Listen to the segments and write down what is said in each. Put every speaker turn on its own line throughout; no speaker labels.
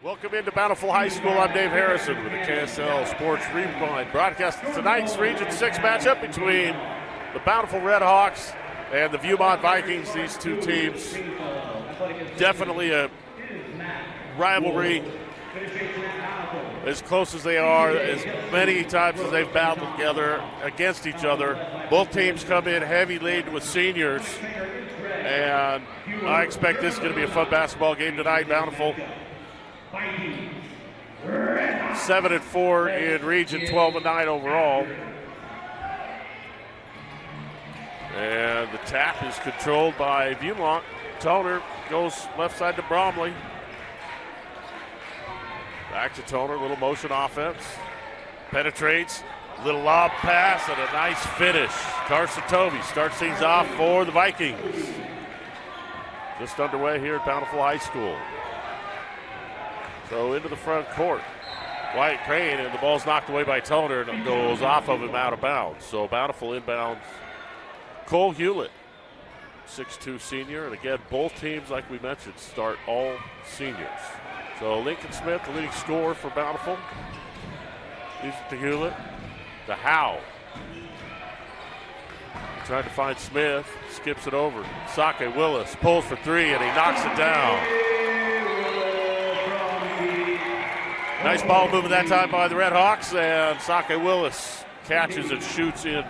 Welcome into Bountiful High School. I'm Dave Harrison with the KSL Sports Rewind, broadcasting tonight's Region 6 matchup between the Bountiful Redhawks and the Viewmont Vikings. These two teams, definitely a rivalry, as close as they are, as many times as they've battled together against each other. Both teams come in heavy laden with seniors, and I expect this is going to be a fun basketball game tonight. Bountiful 7-4 in region, 12-9 overall. And the tap is controlled by Viewmont. Toner goes left side to Bromley. Back to Toner, little motion offense. Penetrates, little lob pass, and a nice finish. Carson Tovey starts things off for the Vikings. Just underway here at Bountiful High School. So into the front court. Wyatt Crane, and the ball's knocked away by Toner and goes off of him out of bounds. So Bountiful inbounds. Cole Hewlett, 6'2 senior. And again, both teams, like we mentioned, start all seniors. So Lincoln Smith, the leading scorer for Bountiful. Leaves it to Hewlett. To Howe. Trying to find Smith. Skips it over. Sake Willis pulls for three, and he knocks it down. Nice ball movement that time by the Redhawks, and Sake Willis catches and shoots in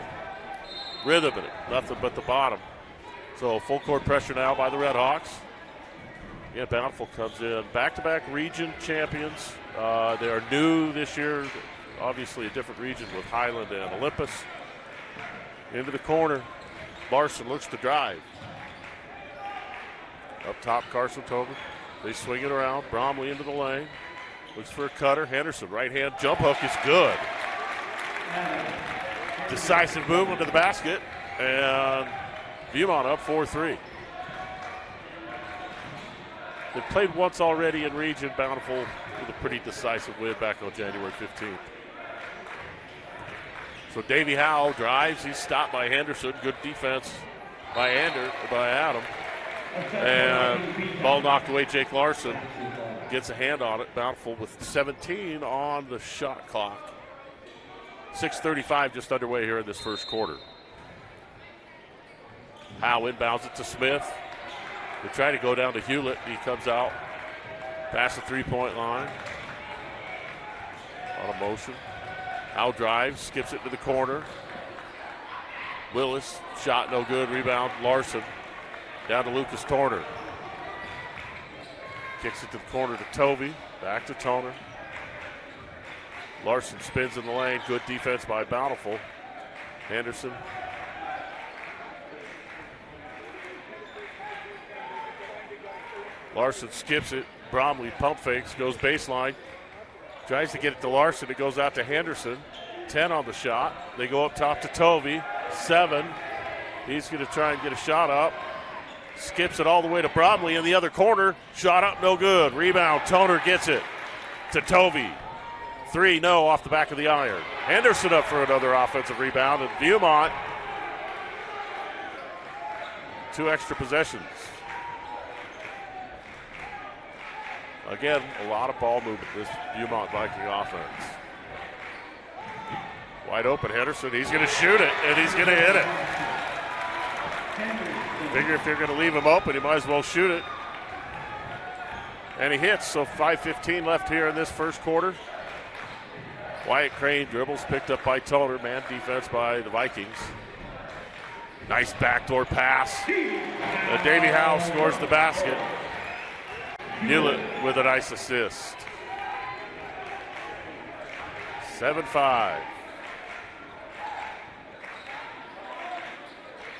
rhythm, and nothing but the bottom. So full court pressure now by the Redhawks. Yeah, Bountiful comes in back-to-back region champions. They are new this year, obviously a different region with Highland and Olympus. Into the corner, Larson looks to drive. Up top, Carson Tobin. They swing it around, Bromley into the lane. Looks for a cutter. Henderson, right hand jump hook is good. Decisive movement to the basket, and Viewmont up 4-3. They've played once already in region. Bountiful with a pretty decisive win back on January 15th. So Davey Howe drives. He's stopped by Henderson. Good defense by Adam. And ball knocked away. Jake Larson gets a hand on it. Bountiful with 17 on the shot clock. 6:35 just underway here in this first quarter. Howe inbounds it to Smith. They try to go down to Hewlett. He comes out past the three-point line. A lot of motion. Howe drives, skips it to the corner. Willis, shot no good. Rebound, Larson. Down to Lucas Torner. Kicks it to the corner to Tovey. Back to Toner. Larson spins in the lane. Good defense by Bountiful. Henderson. Larson skips it. Bromley pump fakes. Goes baseline. Tries to get it to Larson. It goes out to Henderson. 10 on the shot. They go up top to Tovey. 7. He's going to try and get a shot up. Skips it all the way to Bromley in the other corner. Shot up, no good. Rebound, Toner gets it to Tovey. 3, no, off the back of the iron. Henderson up for another offensive rebound, and Viewmont, 2 extra possessions. Again, a lot of ball movement, this Viewmont Viking offense. Wide open, Henderson, he's going to shoot it, and he's going to hit it. Figure if you're going to leave him open, you might as well shoot it. And he hits, so 5:15 left here in this first quarter. Wyatt Crane dribbles, picked up by Toner, man defense by the Vikings. Nice backdoor pass. Davey Howe scores the basket. Hewlett with a nice assist. 7-5.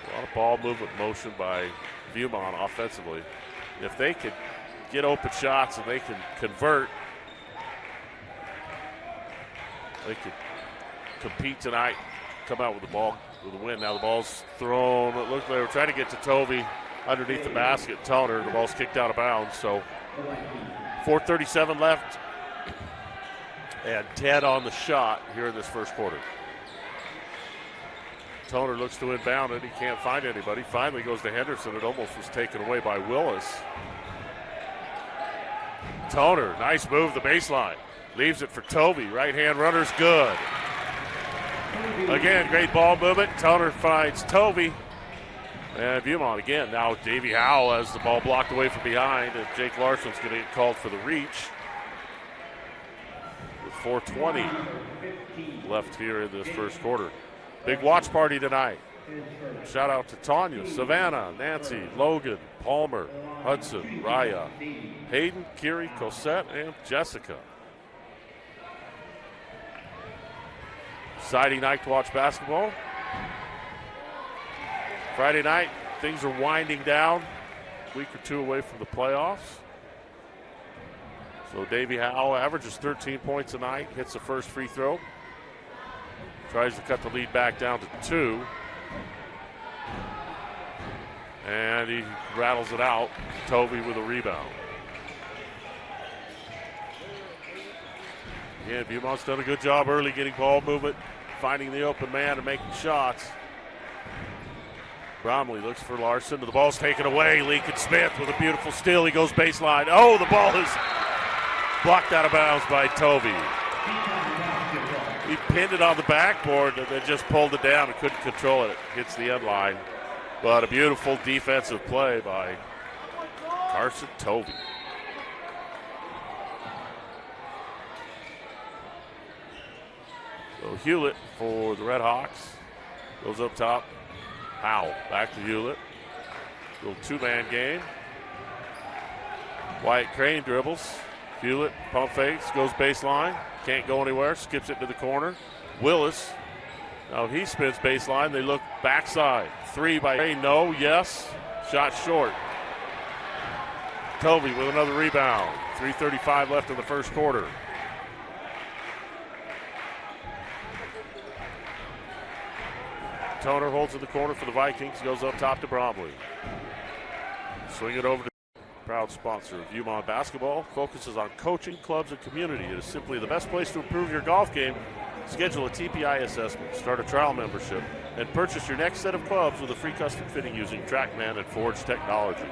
A lot of ball movement motion by Viewmont offensively. If they could get open shots and they can convert, they could compete tonight, come out with the ball with a win. Now the ball's thrown. It looked like they were trying to get to Tovey underneath the basket. Toner, the ball's kicked out of bounds. So 4:37 left and 10 on the shot here in this first quarter. Toner looks to inbound it. He can't find anybody. Finally goes to Henderson. It almost was taken away by Willis. Toner, nice move, the baseline. Leaves it for Tovey. Right-hand runner's good. Again, great ball movement. Toner finds Tovey. And Viewmont again. Now Davey Howell has the ball blocked away from behind, and Jake Larson's going to get called for the reach. With 4:20 left here in this first quarter. Big watch party tonight. Shout out to Tanya, Savannah, Nancy, Logan, Palmer, Hudson, Raya, Hayden, Kiri, Cosette, and Jessica. Exciting night to watch basketball. Friday night, things are winding down. A week or two away from the playoffs. So Davey Howell averages 13 points a night, hits the first free throw. Tries to cut the lead back down to 2. And he rattles it out. Tovey with a rebound. Again, Viewmont's done a good job early getting ball movement, finding the open man and making shots. Bromley looks for Larson. The ball's taken away. Lincoln Smith with a beautiful steal. He goes baseline. Oh, the ball is blocked out of bounds by Tovey. He pinned it on the backboard and then just pulled it down and couldn't control it. It hits the end line. But a beautiful defensive play by Carson Tovey. So Hewlett for the Redhawks. Goes up top. Howell back to Hewlett. Little two-man game. Wyatt Crane dribbles. Hewlett pump fakes, goes baseline. Can't go anywhere, skips it to the corner. Willis. Now he spins baseline. They look backside. 3 by Crane. No, yes. Shot short. Tovey with another rebound. 3:35 left in the first quarter. Toner holds in the corner for the Vikings. Goes up top to Bromley. Swing it over to proud sponsor of Viewmont Basketball. Focuses on coaching, clubs, and community. It is simply the best place to improve your golf game. Schedule a TPI assessment, start a trial membership, and purchase your next set of clubs with a free custom fitting using TrackMan and Forge technology.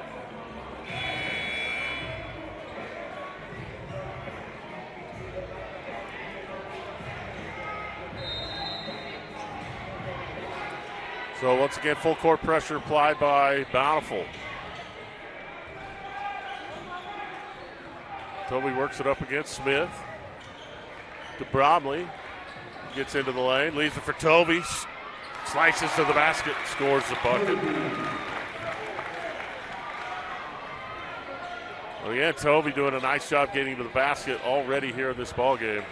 So once again, full court pressure applied by Bountiful. Tovey works it up against Smith. To Bromley. Gets into the lane, leaves it for Tovey. Slices to the basket, scores the bucket. Well, again, Tovey doing a nice job getting to the basket already here in this ball game.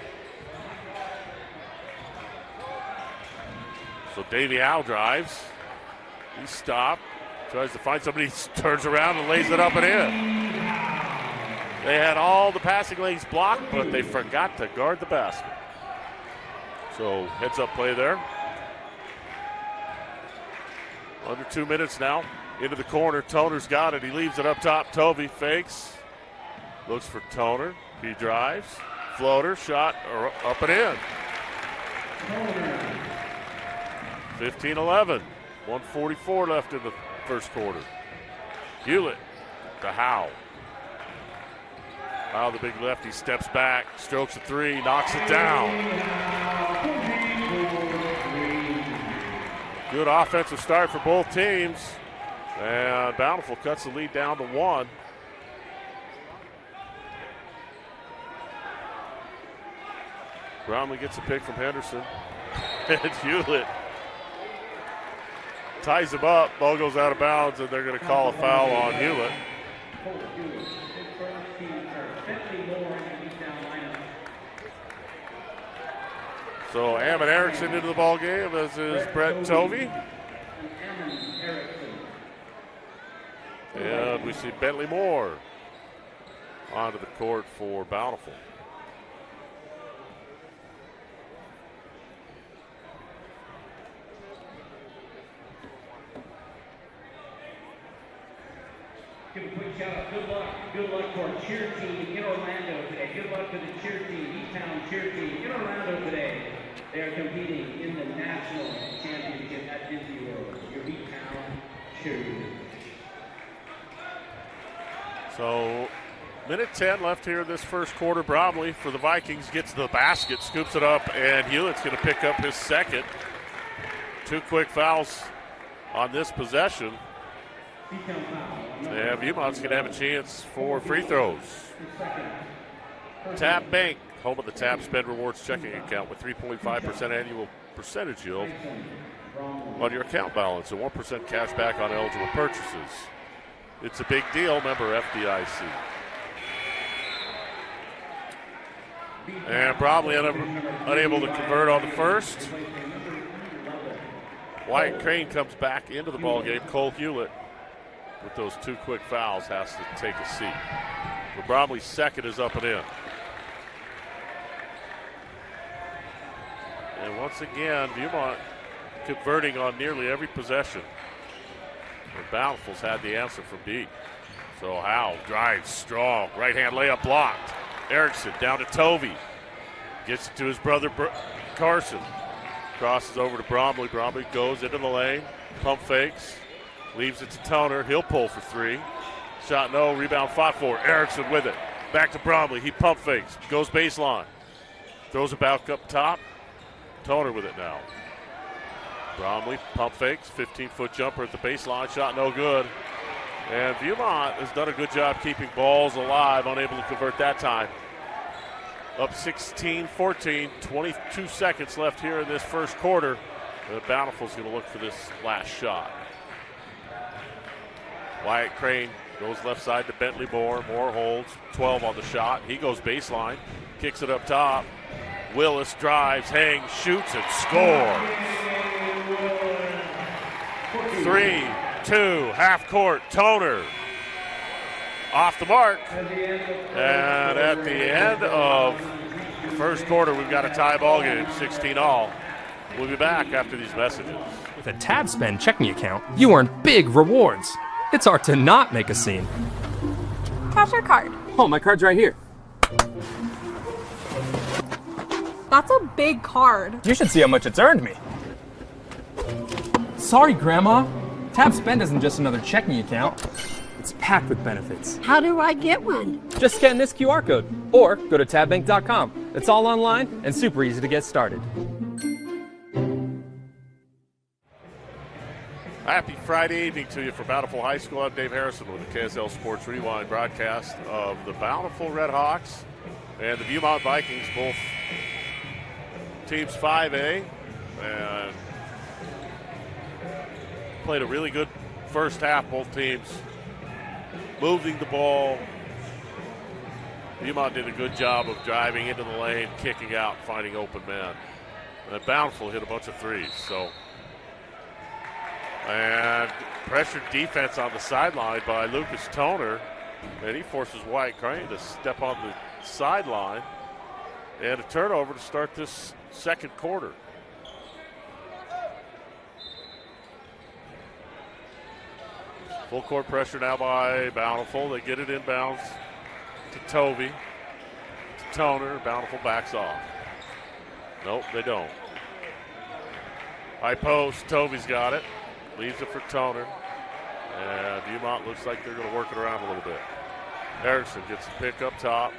So Davey Howe drives. He stopped. Tries to find somebody, turns around and lays it up and in. They had all the passing lanes blocked, but they forgot to guard the basket. So heads up play there. Under 2 minutes now. Into the corner. Toner's got it. He leaves it up top. Tovey fakes. Looks for Toner. He drives. Floater. Shot up and in. 15-11. 1:44 left in the first quarter. Hewlett to Howe. Howe, the big lefty, steps back, strokes a 3, knocks it down. Good offensive start for both teams. And Bountiful cuts the lead down to 1. Bromley gets a pick from Henderson. And Hewlett ties him up. Ball goes out of bounds, and they're going to call a foul on Hewlett. So Ammon Erickson into the ball game, as is Brett Tovey. And we see Bentley Moore onto the court for Bountiful.
Give a quick shout out. Good luck. Good luck for our cheer team in Orlando today. Good luck to the cheer team, E-Town cheer team in Orlando today. They are competing in the national championship at Disney World. Your E-Town cheerleaders.
So Minute 10 left here in this first quarter. Bromley for the Vikings gets the basket, scoops it up, and Hewlett's going to pick up his second. 2 quick fouls on this possession. And Viewmont's going to have a chance for free throws. Tab Bank, home of the Tab Spend Rewards checking account with 3.5% annual percentage yield on your account balance and 1% cash back on eligible purchases. It's a big deal, member FDIC. And Bromley unable to convert on the first. Wyatt Crane comes back into the ballgame. Cole Hewlett, with those 2 quick fouls, has to take a seat. But Bromley's second is up and in. And once again, Viewmont converting on nearly every possession. And Bountiful's had the answer from deep. So Howe drives strong. Right-hand layup blocked. Erickson down to Tovey. Gets it to his brother Carson. Crosses over to Bromley. Bromley goes into the lane. Pump fakes. Leaves it to Toner. He'll pull for 3. Shot no. Rebound fought for. Erickson with it. Back to Bromley. He pump fakes. Goes baseline. Throws it back up top. Toner with it now. Bromley pump fakes. 15-foot jumper at the baseline. Shot no good. And Viewmont has done a good job keeping balls alive. Unable to convert that time. Up 16-14. 22 seconds left here in this first quarter. Bountiful's going to look for this last shot. Wyatt Crane goes left side to Bentley Moore. Moore holds 12 on the shot. He goes baseline. Kicks it up top. Willis drives, hangs, shoots, and scores. 3-2, half court. Toner off the mark. And at the end of the first quarter, we've got a tie ball game, 16-all. We'll be back after these messages.
With a Tab Spend checking account, you earn big rewards. It's hard to not make a scene.
Cash or card?
Oh, my card's right here.
That's a big card.
You should see how much it's earned me. Sorry, Grandma. Tab Spend isn't just another checking account. It's packed with benefits.
How do I get one?
Just scan this QR code or go to tabbank.com. It's all online and super easy to get started.
Happy Friday evening to you from Bountiful High School. I'm Dave Harrison with the KSL Sports Rewind broadcast of the Bountiful Redhawks and the Viewmont Vikings, both teams 5A, and played a really good first half. Both teams moving the ball. Viewmont did a good job of driving into the lane, kicking out, finding open men. And Bountiful hit a bunch of threes. And pressured defense on the sideline by Lucas Toner, and he forces Wyatt Crane to step on the sideline, and a turnover to start this second quarter. Full court pressure now by Bountiful. They get it inbounds to Tovey, to Toner. Bountiful backs off. Nope, they don't. High post, Tovey's got it. Leaves it for Toner. And Viewmont looks like they're going to work it around a little bit. Erickson gets the pick up top.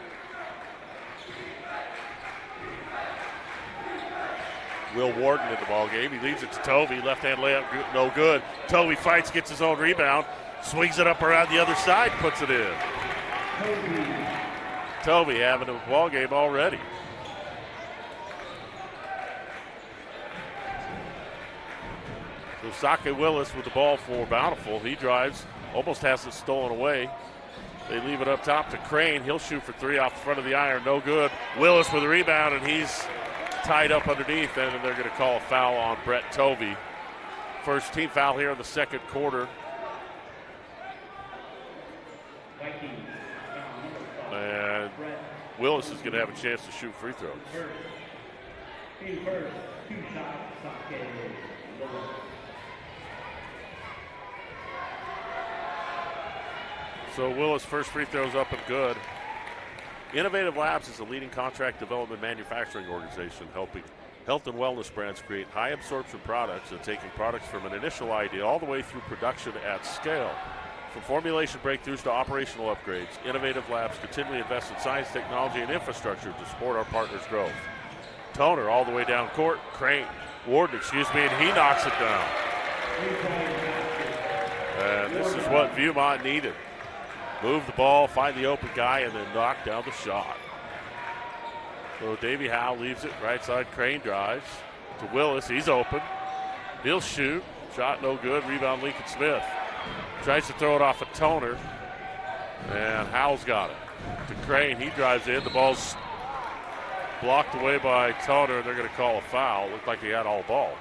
Will Warden in the ball game. He leaves it to Tovey. Left-hand layup, no good. Tovey fights, gets his own rebound. Swings it up around the other side, puts it in. Tovey having a ball game already. So Sake Willis with the ball for Bountiful. He drives, almost has it stolen away. They leave it up top to Crane. He'll shoot for 3 off the front of the iron. No good. Willis with a rebound, and he's tied up underneath, and they're going to call a foul on Brett Tovey. First team foul here in the second quarter. And Willis is going to have a chance to shoot free throws. So Willis' first free throws up and good. Innovative Labs is a leading contract development manufacturing organization helping health and wellness brands create high absorption products and taking products from an initial idea all the way through production at scale. From formulation breakthroughs to operational upgrades, Innovative Labs continually invest in science, technology, and infrastructure to support our partners' growth. Toner all the way down court. Warden, and he knocks it down. And this is what Viewmont needed. Move the ball, find the open guy, and then knock down the shot. So Davey Howe leaves it right side. Crane drives to Willis. He's open. He'll shoot. Shot no good. Rebound Lincoln Smith. Tries to throw it off a Toner. And Howe's got it. To Crane. He drives in. The ball's blocked away by Toner, and they're going to call a foul. Looked like he had all ball.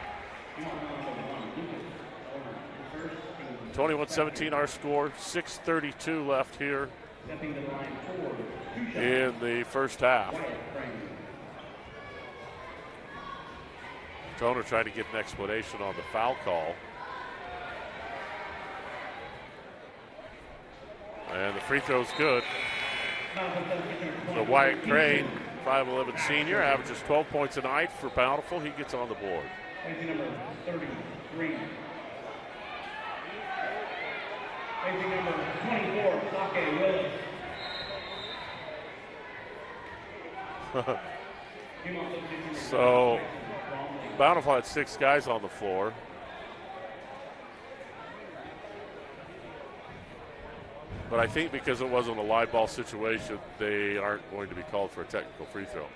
21-17 our score. 6:32 left here in the first half. Toner trying to get an explanation on the foul call. And the free throw's good. So Wyatt Crane, 5'11" senior, averages 12 points a night for Bountiful. He gets on the board.
Number 33. Number 24, Sake Willis.
So Bountiful had 6 guys on the floor. But I think because it wasn't a live ball situation, they aren't going to be called for a technical free throw.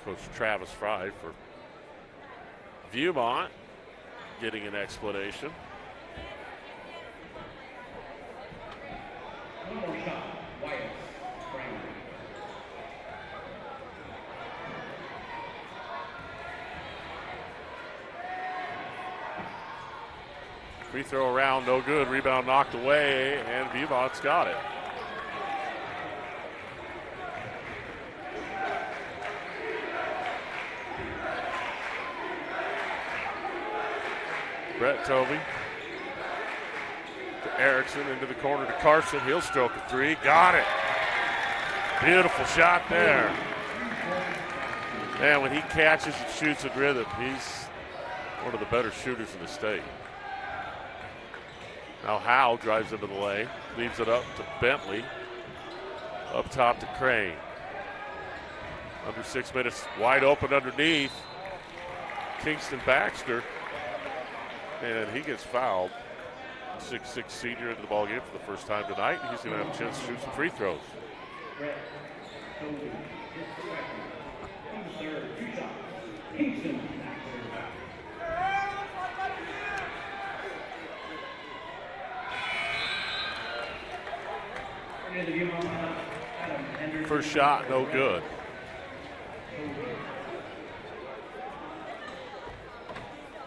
Coach Travis Fry for Viewmont getting an explanation.
One more shot, Wyatt Crane.
Free throw around, no good. Rebound knocked away, and Viewmont's got it. Brett Tovey to Erickson, into the corner to Carson. He'll stroke a 3. Got it. Beautiful shot there. And when he catches and shoots in rhythm, he's one of the better shooters in the state. Now Howe drives into the lane, leaves it up to Bentley. Up top to Crane. Under 6 minutes, wide open underneath. Kingston Baxter. And he gets fouled. 6'6" senior into the ballgame for the first time tonight. He's going to have a chance to shoot some free throws. First shot, no good.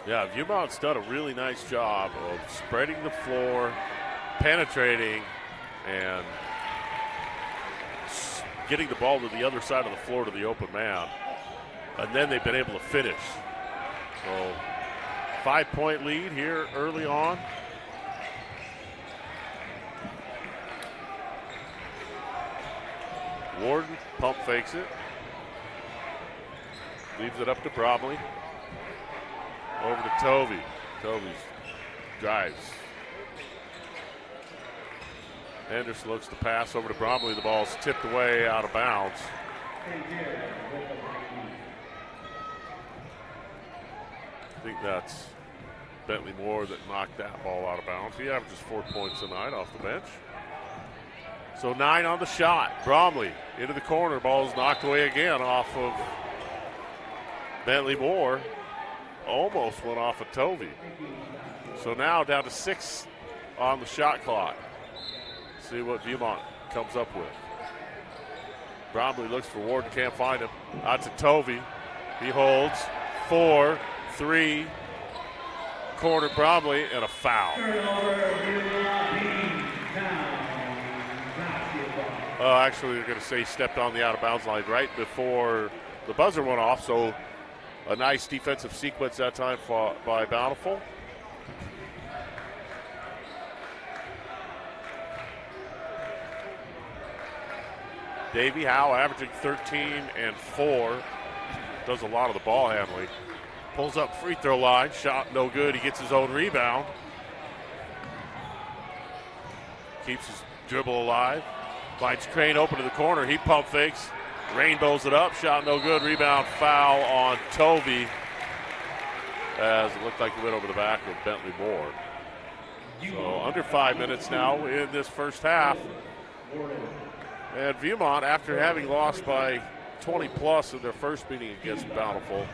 Yeah, Viewmont's done a really nice job of spreading the floor, penetrating, and getting the ball to the other side of the floor to the open man. And then they've been able to finish. So 5-point lead here early on. Warden pump fakes it. Leaves it up to Bromley. Over to Tovey. Tovey drives. Anderson looks to pass over to Bromley. The ball's tipped away out of bounds. I think that's Bentley Moore that knocked that ball out of bounds. He averages 4 points tonight off the bench. So 9 on the shot. Bromley into the corner. Ball's knocked away again off of Bentley Moore. Almost went off of Tovey. So now down to 6 on the shot clock. See what Viewmont comes up with. Bromley looks for Warden, can't find him. Out to Tovey. He holds. 4, 3. Corner Bromley, and a foul. Actually, they're going to say he stepped on the out-of-bounds line right before the buzzer went off, so a nice defensive sequence that time by Bountiful. Davey Howe averaging 13 and 4. Does a lot of the ball handling. Pulls up free throw line. Shot no good. He gets his own rebound. Keeps his dribble alive. Finds Crane open to the corner. He pump fakes. Rainbows it up. Shot no good. Rebound foul on Tovey. As it looked like he went over the back with Bentley Moore. So under 5 minutes now in this first half. And Viewmont, after having lost by 20 plus in their first meeting against Bountiful,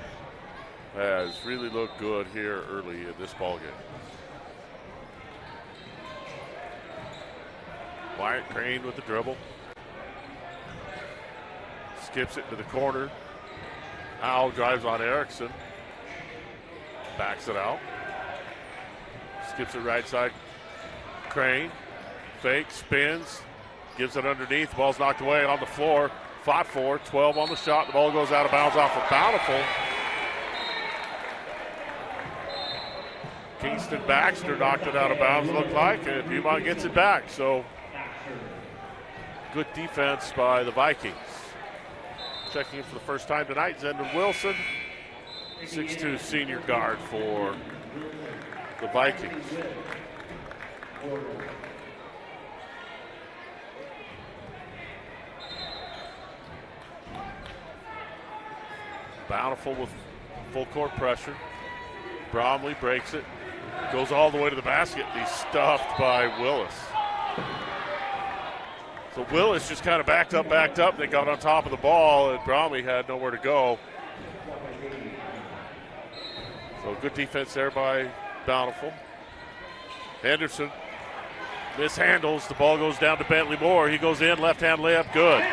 has really looked good here early in this ballgame. Wyatt Crane with the dribble. Skips it to the corner. Al drives on Erickson. Backs it out. Skips it right side. Crane. Fake, spins. Gives it underneath. The ball's knocked away on the floor. 5-4, 12 on the shot. The ball goes out of bounds off of Bountiful. Kingston Baxter knocked it out of bounds, looked like, and Viewmont gets it back. So good defense by the Vikings. Checking in for the first time tonight, Zendon Wilson, 6'2" senior guard for the Vikings. Bountiful with full court pressure. Bromley breaks it, goes all the way to the basket. He's stuffed by Willis. So Willis just kind of backed up. They got on top of the ball, and Bromley had nowhere to go. So good defense there by Bountiful. Henderson mishandles. The ball goes down to Bentley Moore. He goes in, left-hand layup, good.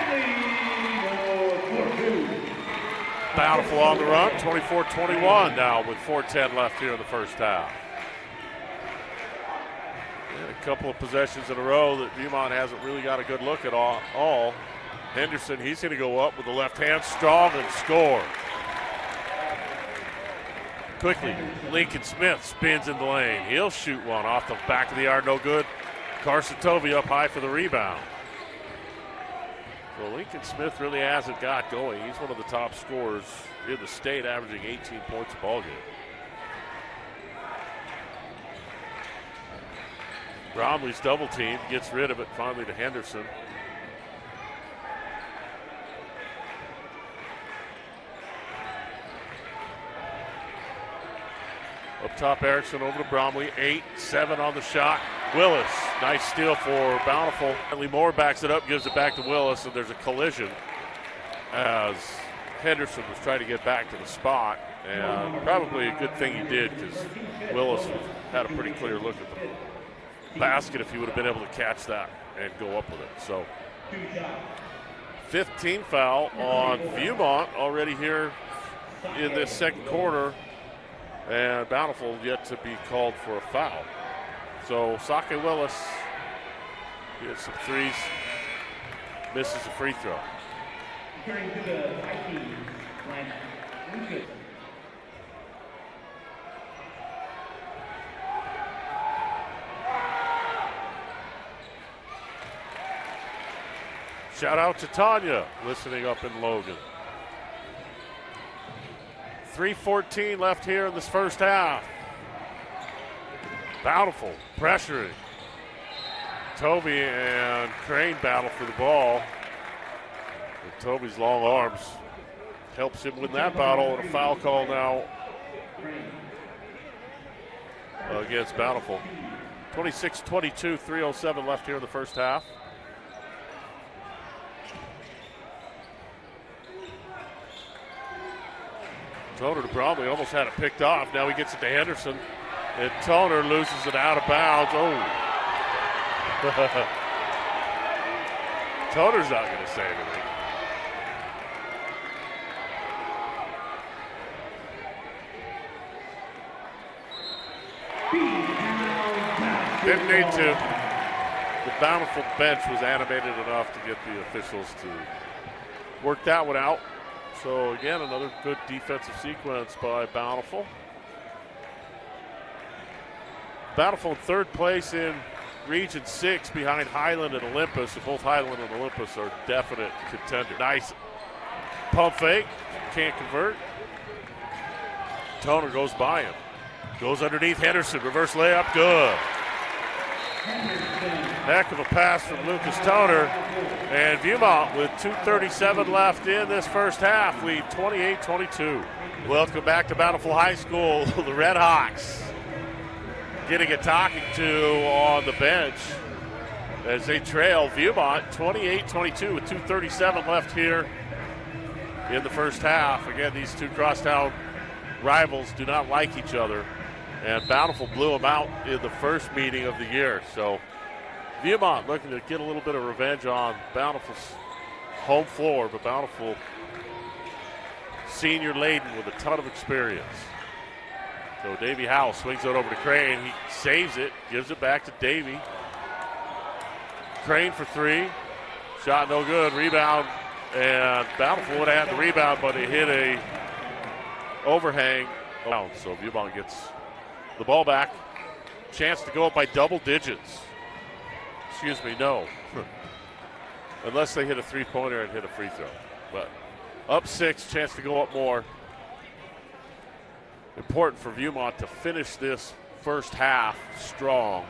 Bountiful on the run, 24-21 now with 4:10 left here in the first half. And a couple of possessions in a row that Viewmont hasn't really got a good look at all. Henderson, he's going to go up with the left hand, strong, and score. Quickly, Lincoln Smith spins in the lane. He'll shoot one off the back of the arc, no good. Carson Tovey up high for the rebound. So Lincoln Smith really hasn't got going. He's one of the top scorers in the state, averaging 18 points a ball game. Bromley's double team, gets rid of it finally to Henderson. Up top, Erickson over to Bromley. 8-7 on the shot. Willis, nice steal for Bountiful. Bentley Moore backs it up, gives it back to Willis, and there's a collision as Henderson was trying to get back to the spot. And probably a good thing he did, because Willis had a pretty clear look at the basket if he would have been able to catch that and go up with it. So 15 foul on Viewmont already here in this second quarter. And Bountiful yet to be called for a foul. So Sake Willis gets some threes, misses a free throw.
Turning to the Vikings lineup, Lucas.
Shout out to Tanya listening up in Logan. 3:14 left here in this first half. Bountiful pressuring. Tovey and Crane battle for the ball. And Tovey's long arms helps him win that battle, and a foul call now against Bountiful. 26-22, 3:07 left here in the first half. Toner to Bromley, almost had it picked off. Now he gets it to Henderson, and Toner loses it out of bounds. Oh. Toner's not going to say anything. Didn't need to. The Bountiful bench was animated enough to get the officials to work that one out. So again, another good defensive sequence by Bountiful. Bountiful in third place in Region 6 behind Highland and Olympus. And both Highland and Olympus are definite contenders. Nice pump fake, can't convert. Toner goes by him. Goes underneath Henderson. Reverse layup. Good. Heck of a pass from Lucas Toner. And Viewmont with 2:37 left in this first half. Lead 28-22. Welcome back to Bountiful High School. The Redhawks getting a talking to on the bench as they trail Viewmont 28-22 with 2:37 left here in the first half. Again, these two crosstown rivals do not like each other, and Bountiful blew them out in the first meeting of the year. So Viewmont looking to get a little bit of revenge on Bountiful's home floor, but Bountiful senior laden with a ton of experience. So Davey Howe swings it over to Crane. He saves it, gives it back to Davey. Crane for three. Shot no good. Rebound. And Bountiful would have had the rebound, but it hit a overhang. So Viewmont gets the ball back. Chance to go up by double digits. Excuse me, no. Unless they hit a three-pointer and hit a free throw. But up 6, chance to go up more. Important for Viewmont to finish this first half strong,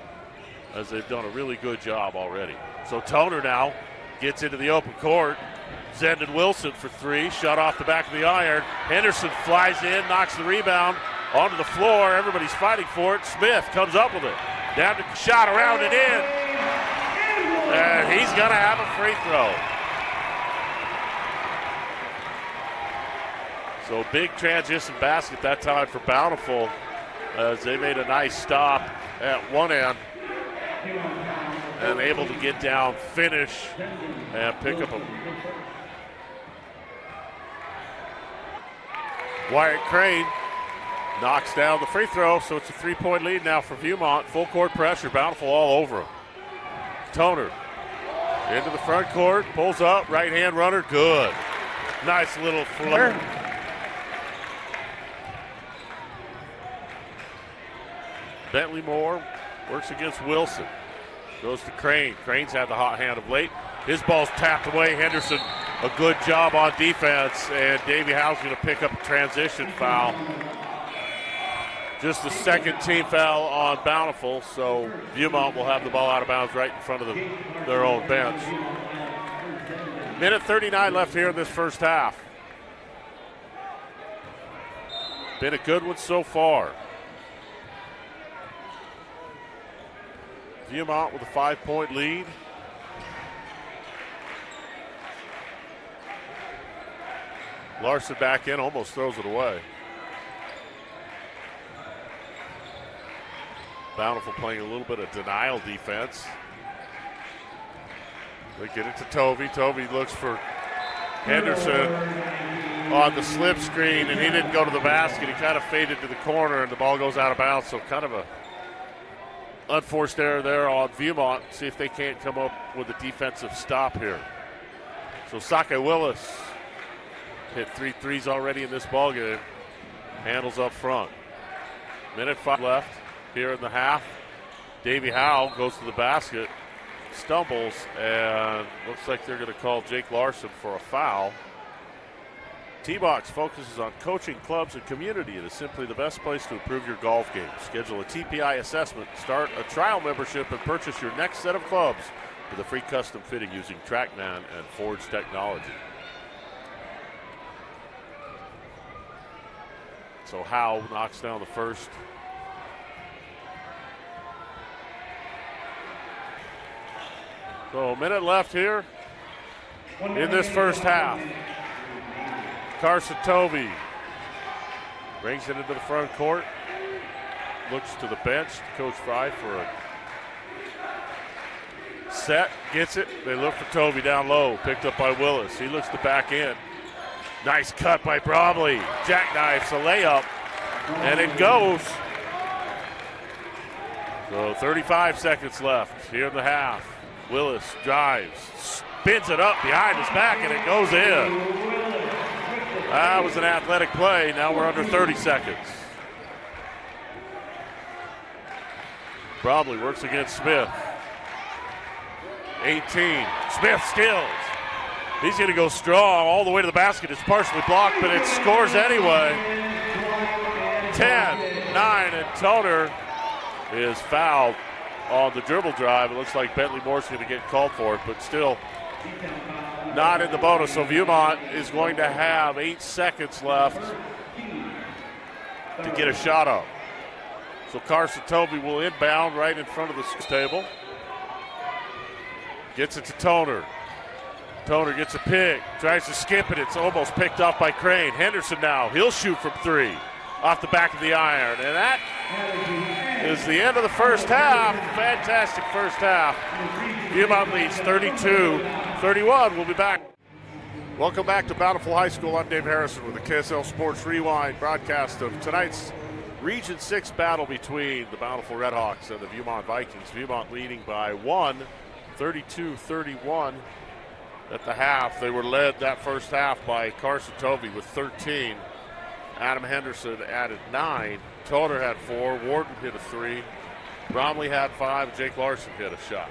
as they've done a really good job already. So Toner now gets into the open court. Zendon Wilson for three, shot off the back of the iron. Henderson flies in, knocks the rebound onto the floor. Everybody's fighting for it. Smith comes up with it. Down to shot around and in. And he's going to have a free throw. So big transition basket that time for Bountiful, as they made a nice stop at one end and able to get down, finish, and pick up a Wyatt Crane knocks down the free throw, so it's a 3-point lead now for Viewmont. Full court pressure, Bountiful all over him. Toner into the front court, pulls up, right hand runner, good. Nice little flare. Bentley Moore works against Wilson. Goes to Crane. Crane's had the hot hand of late. His ball's tapped away. Henderson, a good job on defense, and Davey Howe's going to pick up a transition foul. Just the second team foul on Bountiful, so Viewmont will have the ball out of bounds right in front of their own bench. Minute 39 left here in this first half. Been a good one so far. Viewmont with a 5-point lead. Larson back in, almost throws it away. Bountiful playing a little bit of denial defense. They get it to Tovey. Tovey looks for Henderson on the slip screen, and he didn't go to the basket. He kind of faded to the corner, and the ball goes out of bounds, so kind of a unforced error there on Viewmont. See if they can't come up with a defensive stop here. So Sake Willis hit 3 threes already in this ballgame. Handles up front. Minute 5 left here in the half. Davey Howe goes to the basket, stumbles, and looks like they're going to call Jake Larson for a foul. T-Box focuses on coaching, clubs, and community. It is simply the best place to improve your golf game. Schedule a TPI assessment, start a trial membership, and purchase your next set of clubs with a free custom fitting using TrackMan and Forge technology. So Howe knocks down the first. So a minute left here in this first half. Carson Tovey brings it into the front court. Looks to the bench. Coach Fry for a set. Gets it. They look for Tovey down low. Picked up by Willis. He looks to back in. Nice cut by Bromley. Jackknifes a layup. And it goes. So 35 seconds left here in the half. Willis drives. Spins it up behind his back, and it goes in. That was an athletic play. Now we're under 30 seconds. Bromley works against Smith. 18. Smith steals. He's going to go strong all the way to the basket. It's partially blocked, but it scores anyway. 10, 9, and Toner is fouled on the dribble drive. It looks like Bentley Moore's going to get called for it, but still not in the bonus. So Viewmont is going to have 8 seconds left to get a shot up. So Carson Tovey will inbound right in front of the table. Gets it to Toner. Toner gets a pick, tries to skip it. It's almost picked off by Crane. Henderson now, he'll shoot from 3 off the back of the iron. And that is the end of the first half. Fantastic first half. Viewmont leads 32-31. We'll be back. Welcome back to Bountiful High School. I'm Dave Harrison with the KSL Sports Rewind broadcast of tonight's Region 6 battle between the Bountiful Redhawks and the Viewmont Vikings. Viewmont leading by 1, 32-31 at the half. They were led that first half by Carson Tovey with 13. Adam Henderson added 9. Toner had 4. Wharton hit a 3. Bromley had 5. Jake Larson hit a shot.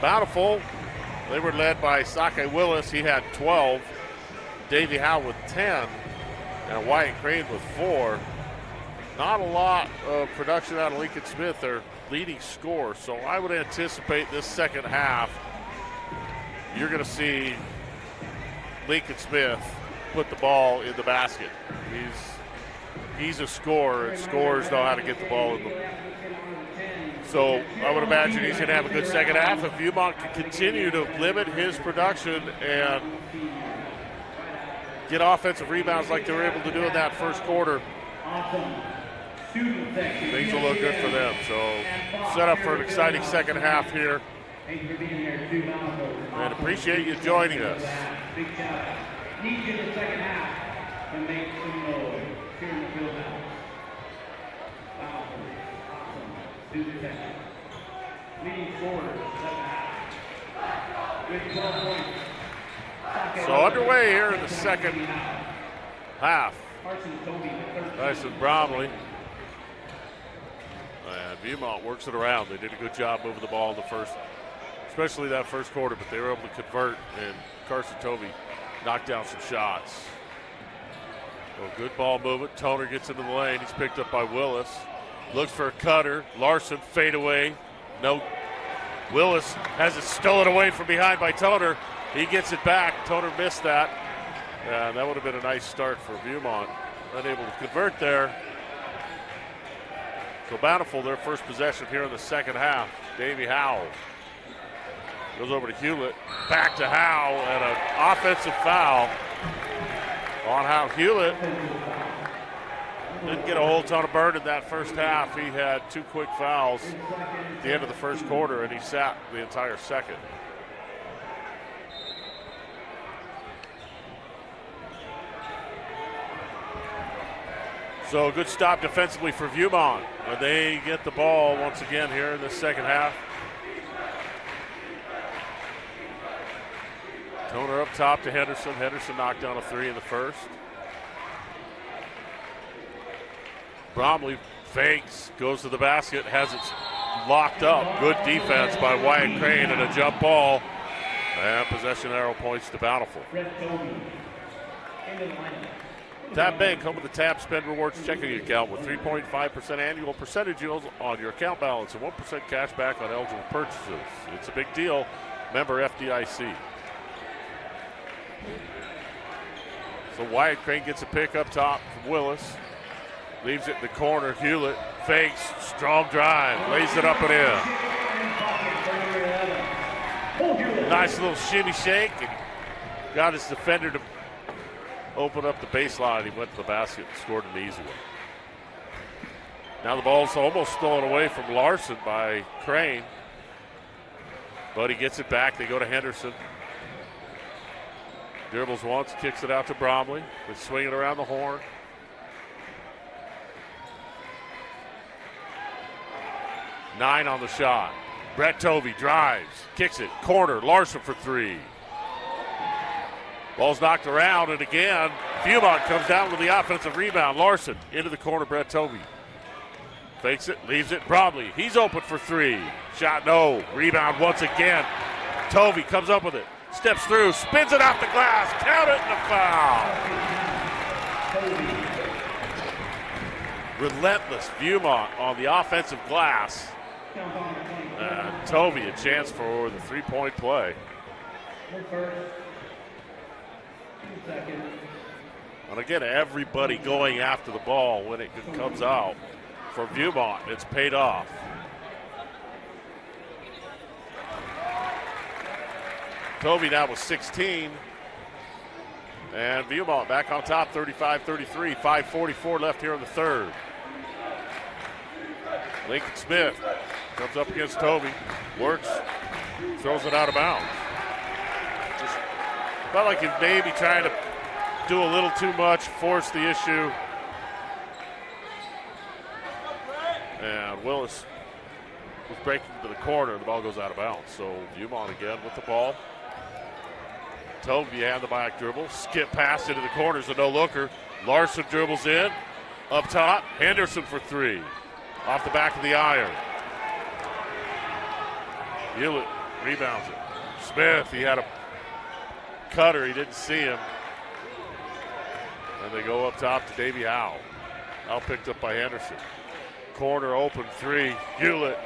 Bountiful, they were led by Sake Willis. He had 12. Davey Howe with 10. And Wyatt Crane with 4. Not a lot of production out of Lincoln Smith, their leading scorer. So I would anticipate this second half, you're going to see Lincoln Smith put the ball in the basket. He's a scorer, and scorers know how to get the ball in the. So I would imagine he's going to have a good second half. If Viewmont can continue to limit his production and get offensive rebounds like they were able to do in that first quarter, things will look good for them. So set up for an exciting second half here. And appreciate you joining us.
Big shout out. Need you in the second half to make some noise here in the field house. Awesome. Student section. Leading scorers, second half. With 12 points.
So underway here in the second half. Tyson Bromley. And Viewmont works it around. They did a good job moving the ball in the first, especially that first quarter, but they were able to convert, and Carson Tovey knocked down some shots. So good ball movement. Toner gets into the lane. He's picked up by Willis. Looks for a cutter. Larson fade away. No. Willis has it stolen away from behind by Toner. He gets it back. Toner missed that. And that would have been a nice start for Viewmont. Unable to convert there. So Bountiful, their first possession here in the second half. Davey Howe goes over to Hewlett. Back to Howe, and an offensive foul on Howe. Hewlett didn't get a whole ton of burn in that first half. He had 2 quick fouls at the end of the first quarter, and he sat the entire second. So a good stop defensively for Viewmont. They get the ball once again here in the second half. Toner up top to Henderson. Henderson knocked down a 3 in the first. Bromley fakes, goes to the basket, has it locked up. Good defense by Wyatt Crane and a jump ball. And possession arrow points to Bountiful. Tab Bank, home of the Tab Spend Rewards checking account with 3.5% annual percentage yields on your account balance and 1% cash back on eligible purchases. It's a big deal. Member FDIC. So Wyatt Crane gets a pick up top from Willis. Leaves it in the corner. Hewlett fakes, strong drive, lays it up and in. Nice little shimmy shake and got his defender to open up the baseline. He went to the basket and scored an easy one. Now the ball's almost stolen away from Larson by Crane, but he gets it back. They go to Henderson. Dribbles once, kicks it out to Bromley. They swing it around the horn. Nine on the shot. Brett Tovey drives, kicks it, corner, Larson for 3. Ball's knocked around, and again, Viewmont comes down with the offensive rebound. Larson into the corner, Brett Tovey. Fakes it, leaves it, Bromley, he's open for 3. Shot no, rebound once again. Tovey comes up with it, steps through, spins it off the glass, count it, and a foul. relentless Viewmont on the offensive glass. Tovey a chance for the three-point play. And again, everybody going after the ball when it comes out. For Viewmont, it's paid off. Tovey now with 16. And Viewmont back on top, 35-33. 5:44 left here in the third. Lincoln Smith comes up against Tovey, works, throws it out of bounds. Just felt like he may be trying to do a little too much, force the issue. And Willis was breaking to the corner, and the ball goes out of bounds. So Viewmont again with the ball. Tovey behind the back dribble, skip pass into the corners, a no-looker. Larson dribbles in, up top, Henderson for three. Off the back of the iron. Hewlett rebounds it. Smith, he had a cutter, he didn't see him. And they go up top to Davey Howe. Howe picked up by Henderson. Corner open three, Hewlett.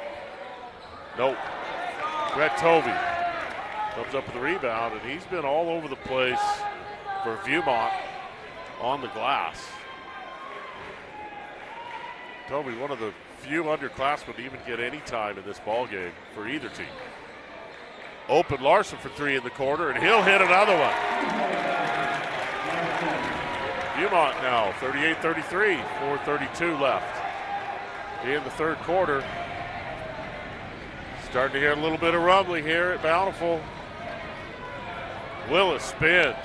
Nope. Brett Tovey comes up with the rebound, and he's been all over the place for Viewmont on the glass. Tovey, one of the few underclassmen to even get any time in this ball game for either team. Open Larson for three in the corner, and he'll hit another one. Viewmont now 38-33, 4:32 left in the third quarter. Starting to hear a little bit of rumbling here at Bountiful. Willis spins,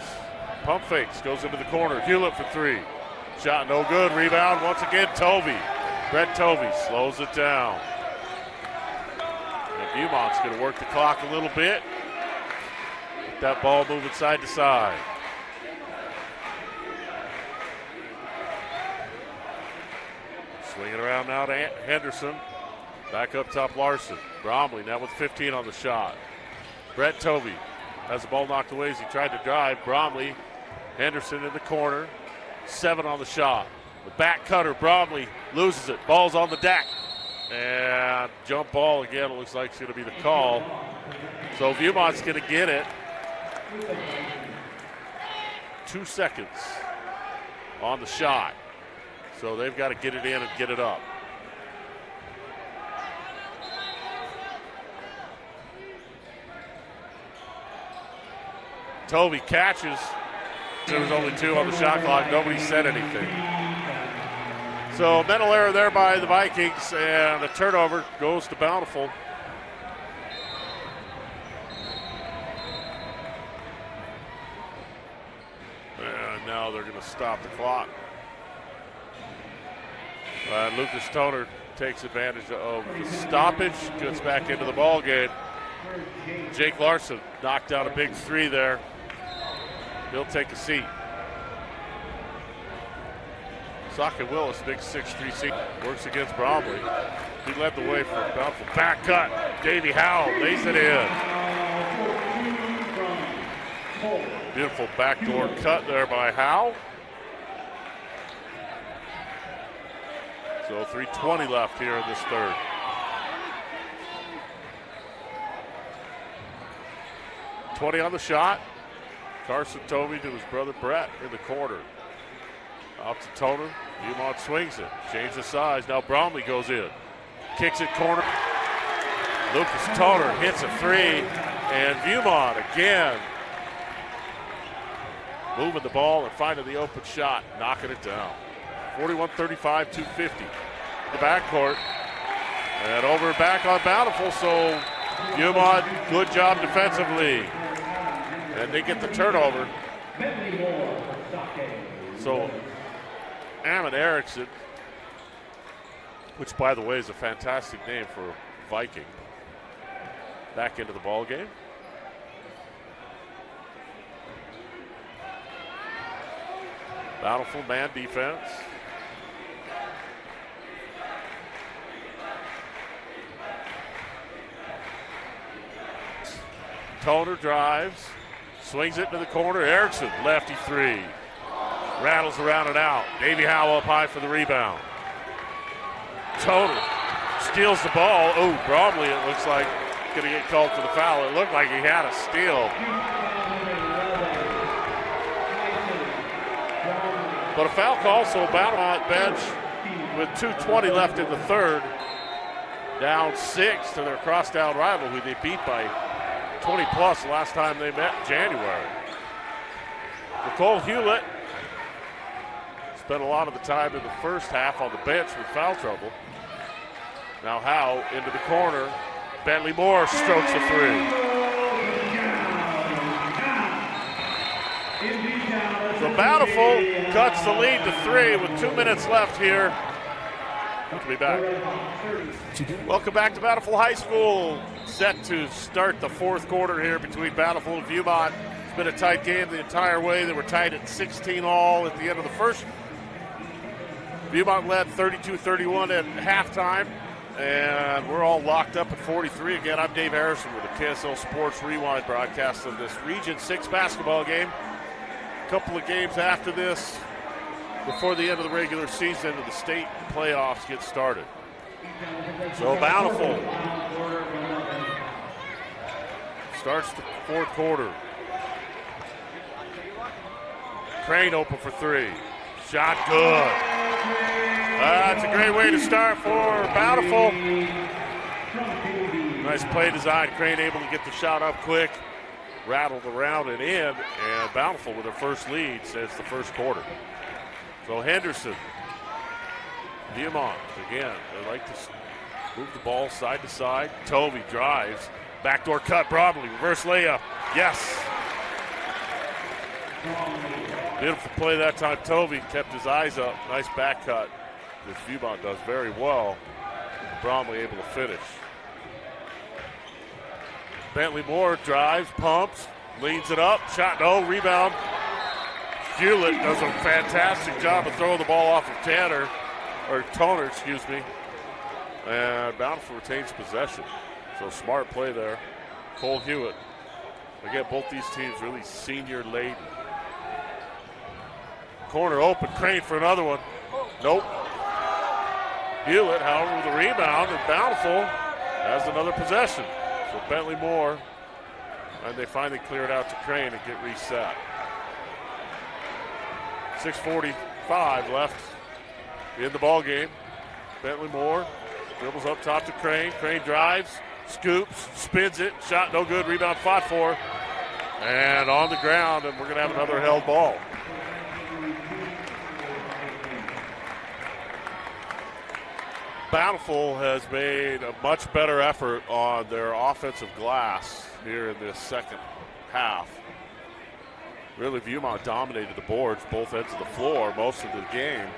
pump fakes, goes into the corner. Hewlett for three. Shot no good, rebound once again Tovey. Brett Tovey slows it down. And Viewmont's going to work the clock a little bit. Get that ball moving side to side. Swinging around now to Henderson. Back up top Larson. Bromley now with 15 on the shot. Brett Tovey has the ball knocked away as he tried to drive. Bromley, Henderson in the corner. 7 on the shot. The back cutter, Bromley loses it. Ball's on the deck. And jump ball again. It looks like it's going to be the call. So Viewmont's going to get it. 2 seconds on the shot. So they've got to get it in and get it up. Tovey catches. There was only 2 on the shot clock. Nobody said anything. So mental error there by the Vikings, and the turnover goes to Bountiful. And now they're going to stop the clock. Lucas Toner takes advantage of the stoppage, gets back into the ball game. Jake Larson knocked down a big 3 there. He'll take a seat. Socket Willis, big 6'3" seat, works against Bromley. He led the way for Bountiful. Back cut. Davey Howe lays it in. Beautiful backdoor cut there by Howe. So 3:20 left here in this third. .20 on the shot. Carson Tovey to his brother Brett in the corner. Out to Toner. Viewmont swings it. Change the size. Now Bromley goes in. Kicks it corner. Lucas Toner hits a 3. And Viewmont again moving the ball and finding the open shot. Knocking it down. 41-35, 2:50. The backcourt. And over back on Bountiful. So Viewmont, good job defensively. And they get the turnover. So Ammon Erickson, which by the way is a fantastic name for Viking, back into the ball game. Bountiful man defense. Toner drives, swings it into the corner. Erickson, lefty 3. Rattles around and out. Davey Howe up high for the rebound. Toner steals the ball. Oh, Bromley, it looks like, going to get called for the foul. It looked like he had a steal. But a foul call, so Bountiful bench with 2:20 left in the third. Down 6 to their crosstown rival, who they beat by 20 plus last time they met in January. Nicole Hewlett spent a lot of the time in the first half on the bench with foul trouble. Now Howe into the corner. Bentley Moore strokes a three. So Bountiful cuts the lead to 3 with 2 minutes left here. We'll be back. Welcome back to Bountiful High School. Set to start the fourth quarter here between Bountiful and Viewmont. It's been a tight game the entire way. They were tied at 16 all at the end of the first. Viewmont led 32-31 at halftime. And we're all locked up at 43 again. I'm Dave Harrison with the KSL Sports Rewind broadcast of this Region 6 basketball game. A couple of games after this, before the end of the regular season and the state playoffs get started. So Bountiful starts the fourth quarter. Crane open for 3. Shot good. That's a great way to start for Bountiful. Nice play design. Crane able to get the shot up quick. Rattled around and in. And Bountiful with their first lead since the first quarter. So Henderson. Viewmont again. They like to move the ball side to side. Tovey drives. Backdoor cut. Bromley. Reverse layup. Yes. Beautiful play that time. Tovey kept his eyes up. Nice back cut, which Viewmont does very well. Bromley able to finish. Bentley Moore drives, pumps, leads it up. Shot, no, rebound. Hewlett does a fantastic job of throwing the ball off of Toner, excuse me. And Bountiful retains possession. So smart play there. Cole Hewitt. Again, both these teams really senior laden. Corner open, Crane for another one. Nope. Hewlett, however, with a rebound, and Bountiful has another possession. So Bentley Moore, and they finally clear it out to Crane and get reset. 6:45 left in the ball game. Bentley Moore dribbles up top to Crane. Crane drives, scoops, spins it, shot no good, rebound fought for, and on the ground, and we're going to have another held ball. Bountiful has made a much better effort on their offensive glass here in this second half. Really, Viewmont dominated the boards, both ends of the floor, most of the game.